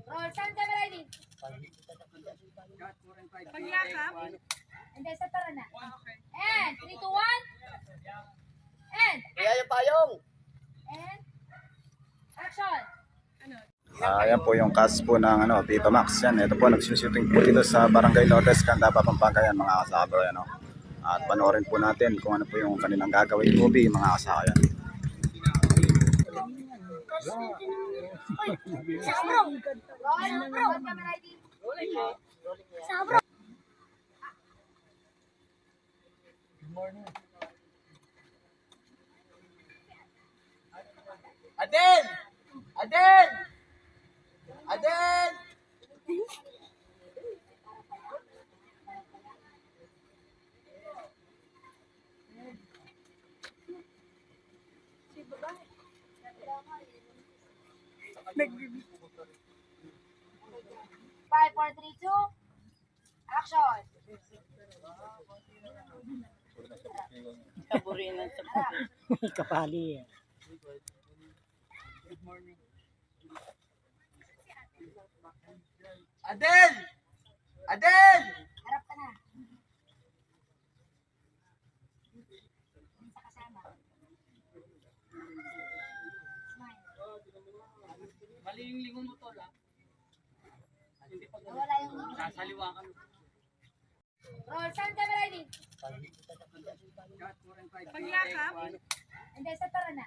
Roll, sound camera ready. Pagyakap? Hindi, sa tara na. And, 3, 2, 1. And, Kaya yung payong. and, action. Ayan po yung cast po ng Viva Max. Yan, ito po nagsushooting po dito sa Barangay Lourdes, Candaba, Pampanga yan mga kasabro. Yan, oh. At panoorin po natin kung ano po yung kanilang gagawin movie mga kasabro. Sabro. Roll, bro. Sound camera ready. Sabro. Adel! Adel! Adel! Five, four, three, two. Action. Kaburinan sa kapali. Adel! Adel! Harap ka na. Sa kasama. Smile. Mali yung lingon mo to, la. Hindi pa Nawala yung sasaliwa ka. roll, sound camera ready. Pagyakap? Hindi, sa tara na.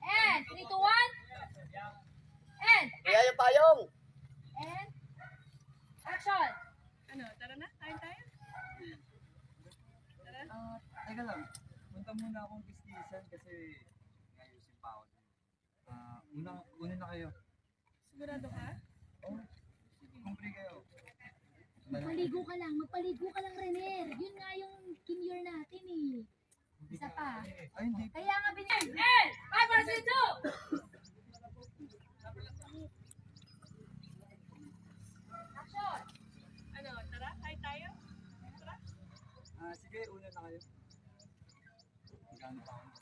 And, 3, 2, 1. And, Kaya yung payong. and, action. Tara na? Kain tayo? Tara? Teka lang, punta muna akong businessan kasi ngayusin pa ako. Una na kayo. Sigurado ka? Oh, kumpli kayo. Magpaligo ka lang, Renner. Yun nga yung kinure natin eh. Isa pa. Ay, hindi. Kaya nga binigay. And, 5, 4, 3, 2. Action. Tara? Kain tayo? Tara? Sige, una na kayo. Magkano pa ako?